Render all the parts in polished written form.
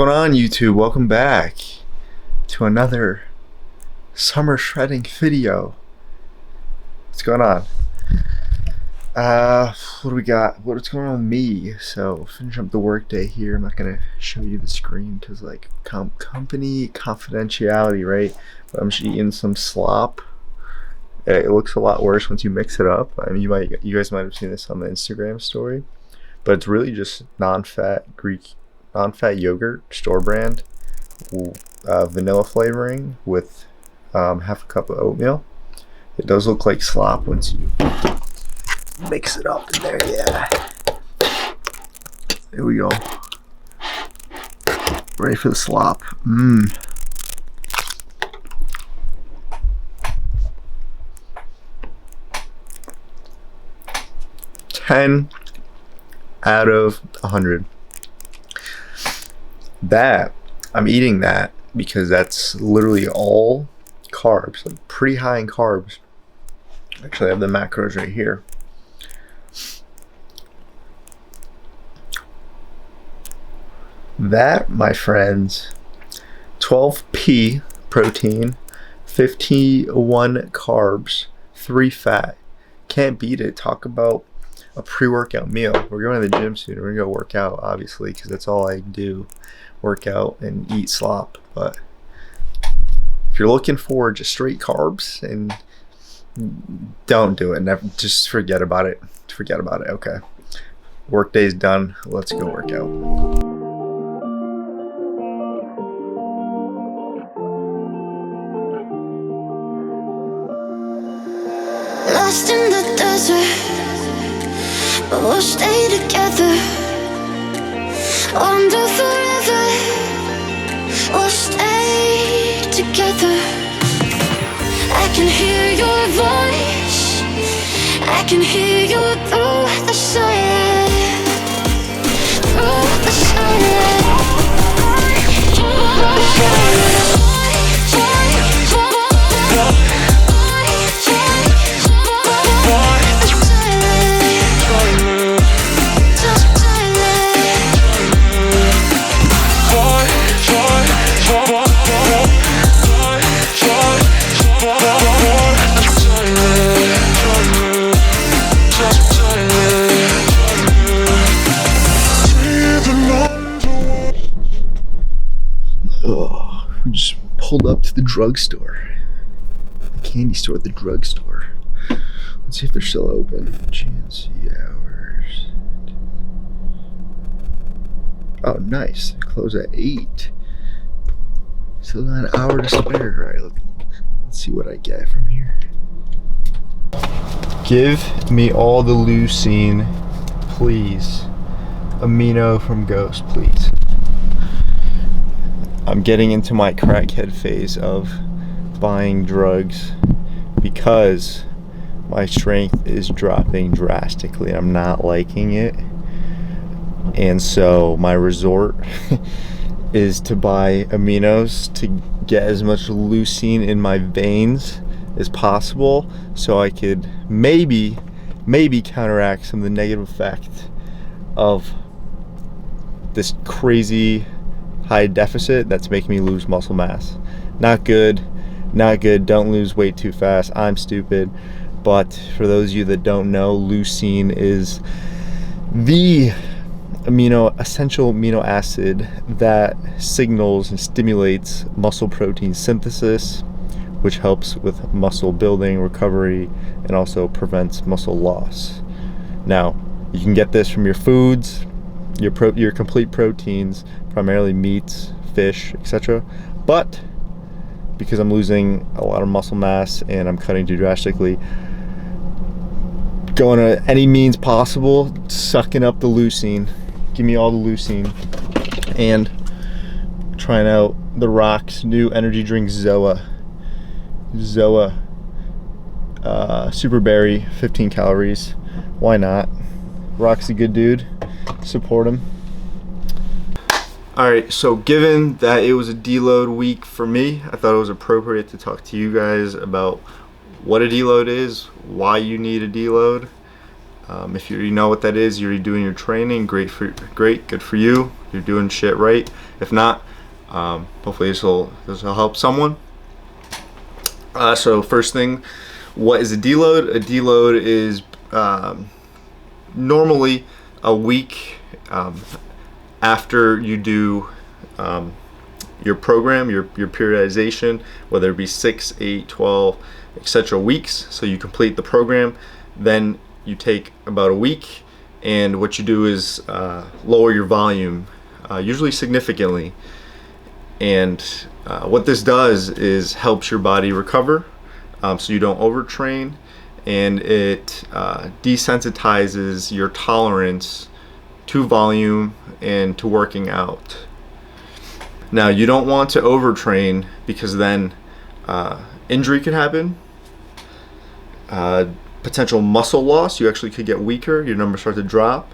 going on, YouTube? Welcome back to another summer shredding video. What's going on? What do we got? What's going on with me? So, finish up the work day here. I'm not gonna show you the screen because, like, company confidentiality, right? But I'm just eating some slop. It looks a lot worse once you mix it up. I mean, you guys might have seen this on the Instagram story, but it's really just non-fat yogurt, store brand, vanilla flavoring with half a cup of oatmeal. It does look like slop once you mix it up in there. Yeah, there we go. Ready for the slop. 10 out of 100. That, I'm eating that because that's literally all carbs, like pretty high in carbs. Actually, I have the macros right here. That, my friends, 12p protein, 51 carbs, 3 fat. Can't beat it. Talk about a pre-workout meal. We're going to the gym soon. We're gonna go work out, obviously, because that's all I do. Work out and eat slop. But if you're looking for just straight carbs, and don't do it. Never, just forget about it. Forget about it. Okay. Work day's done. Let's go work out. Lost in the desert, but we'll stay together. Wander forever, we'll stay together. I can hear your voice, I can hear you through the silence, through the silence, through the silence. We just pulled up to the drugstore. The candy store at the drugstore. Let's see if they're still open. GNC hours. Oh, nice. They close at 8. Still got an hour to spare. Alright, let's see what I get from here. Give me all the leucine, please. Amino from Ghost, please. I'm getting into my crackhead phase of buying drugs because my strength is dropping drastically. I'm not liking it. And so my resort is to buy aminos to get as much leucine in my veins as possible so I could maybe counteract some of the negative effect of this crazy high deficit that's making me lose muscle mass. Not good. Don't lose weight too fast. I'm stupid. But for those of you that don't know, leucine is the essential amino acid that signals and stimulates muscle protein synthesis, which helps with muscle building, recovery, and also prevents muscle loss. Now, you can get this from your foods, your complete proteins, primarily meats, fish, etc. But because I'm losing a lot of muscle mass and I'm cutting too drastically, going to any means possible, sucking up the leucine. Give me all the leucine. And trying out The Rock's new energy drink, Zoa Super Berry, 15 calories. Why not? Rock's a good dude. Support him. Alright, so given that it was a deload week for me, I thought it was appropriate to talk to you guys about what a deload is, why you need a deload, If you know what that is, you're doing your training, great, good for you. You're doing shit right. If not, hopefully this will help someone. So first thing, what is a deload? A deload is normally a week after you do your program, your periodization, whether it be 6, 8, 12, etc. weeks. So you complete the program, then you take about a week, and what you do is lower your volume, usually significantly. And what this does is helps your body recover, so you don't overtrain, and it desensitizes your tolerance to volume and to working out. Now, you don't want to overtrain, because then injury could happen, potential muscle loss. You actually could get weaker, your numbers start to drop,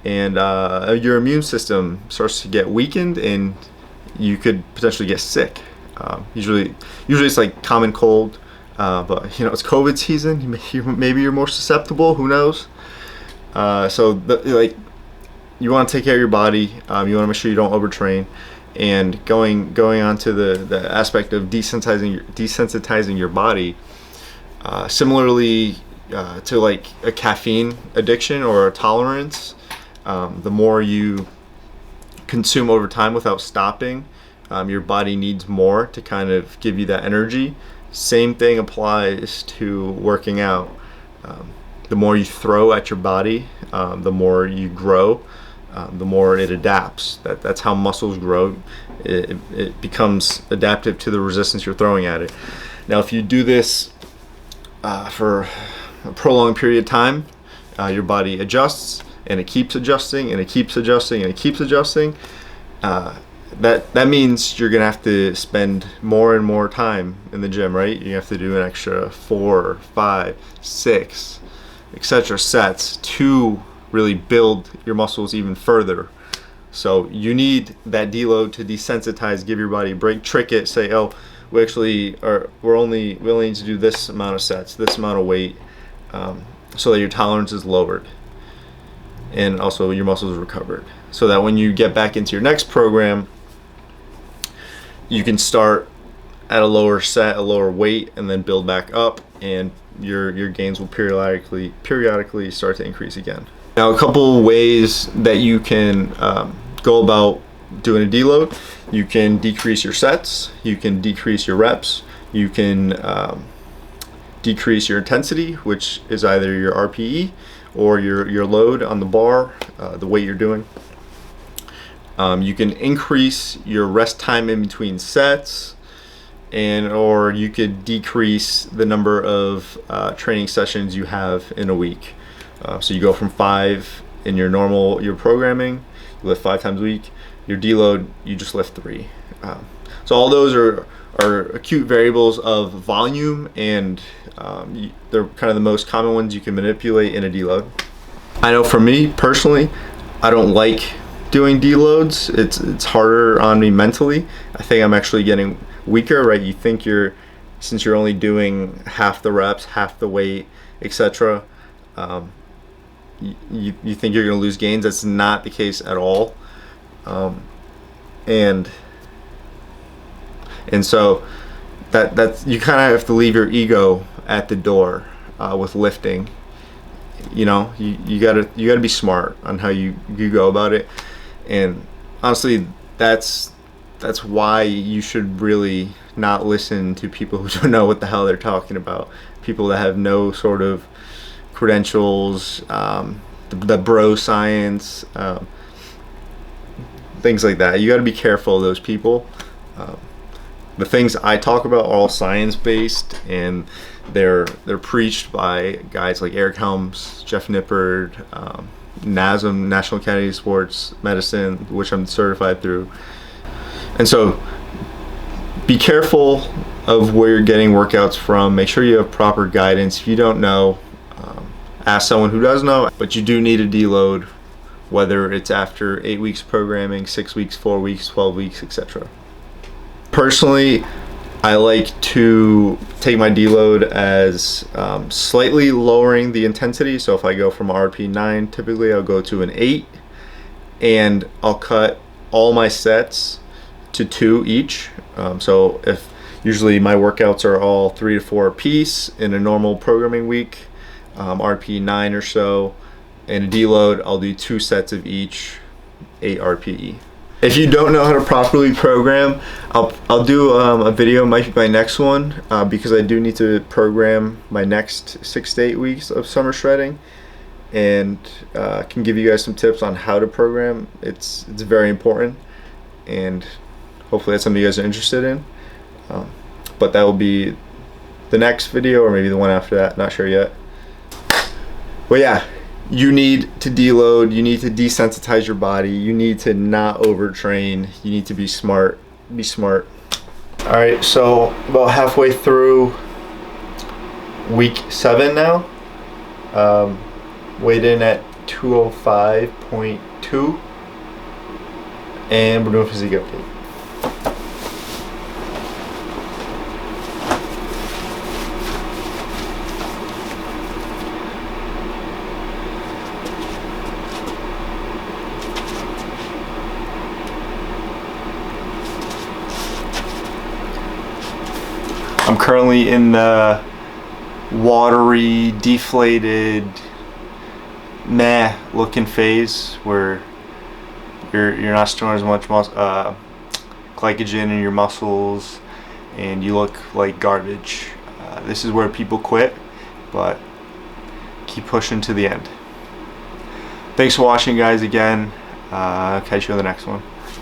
and your immune system starts to get weakened, and you could potentially get sick. Usually it's like common cold, but it's COVID season. Maybe you're more susceptible. Who knows? So you want to take care of your body. You want to make sure you don't overtrain. And going on to the aspect of desensitizing your body, similarly to like a caffeine addiction or a tolerance, the more you consume over time without stopping, your body needs more to kind of give you that energy. Same thing applies to working out. The more you throw at your body, the more you grow, the more it adapts. That's how muscles grow. It becomes adaptive to the resistance you're throwing at it. Now, if you do this for a prolonged period of time, your body adjusts, and it keeps adjusting, and it keeps adjusting, and it keeps adjusting. That means you're gonna have to spend more and more time in the gym, right? You have to do an extra 4, 5, 6, etc. sets to really build your muscles even further. So you need that deload to desensitize, give your body a break, trick it, say, oh, we're only willing to do this amount of sets, this amount of weight, so that your tolerance is lowered, and also your muscles are recovered, so that when you get back into your next program, you can start at a lower set, a lower weight, and then build back up, and your gains will periodically start to increase again. Now, a couple ways that you can go about doing a deload: you can decrease your sets, you can decrease your reps, you can decrease your intensity, which is either your RPE or your load on the bar, the weight you're doing. You can increase your rest time in between sets, or you could decrease the number of training sessions you have in a week. So you go from 5 in your programming, you lift 5 times a week. Your deload, you just lift 3. So all those are acute variables of volume, and they're kind of the most common ones you can manipulate in a deload. I know for me personally, I don't like doing deloads. It's harder on me mentally. I think I'm actually getting weaker, right? You think since you're only doing half the reps, half the weight, etc., you think you're going to lose gains. That's not the case at all. And so that's you kind of have to leave your ego at the door with lifting. You gotta be smart on how you go about it. And honestly, that's why you should really not listen to people who don't know what the hell they're talking about. People that have no sort of credentials, the bro science, things like that. You got to be careful of those people. The things I talk about are all science-based, and they're preached by guys like Eric Helms, Jeff Nippard, NASM, National Academy of Sports Medicine, which I'm certified through. And so be careful of where you're getting workouts from. Make sure you have proper guidance. If you don't know, ask someone who does know. But you do need a deload, whether it's after 8 weeks of programming, 6 weeks, 4 weeks, 12 weeks, etc. Personally, I like to take my deload as slightly lowering the intensity. So if I go from RP 9, typically I'll go to an 8, and I'll cut all my sets to 2 each. So if usually my workouts are all 3 to 4 a piece in a normal programming week, RP 9 or so. In a deload, I'll do 2 sets of each, 8 RPE. If you don't know how to properly program, I'll do a video, might be my next one, because I do need to program my next 6 to 8 weeks of summer shredding, and can give you guys some tips on how to program. It's very important, and hopefully that's something you guys are interested in. But that will be the next video, or maybe the one after that, not sure yet. But yeah, you need to deload, you need to desensitize your body, you need to not overtrain, you need to be smart. Be smart. Alright, so about halfway through week 7 now. Weighed in at 205.2, and we're doing physique update. I'm currently in the watery, deflated, meh looking phase where you're not storing as much glycogen in your muscles and you look like garbage. This is where people quit, but keep pushing to the end. Thanks for watching, guys, again. Catch you on the next one.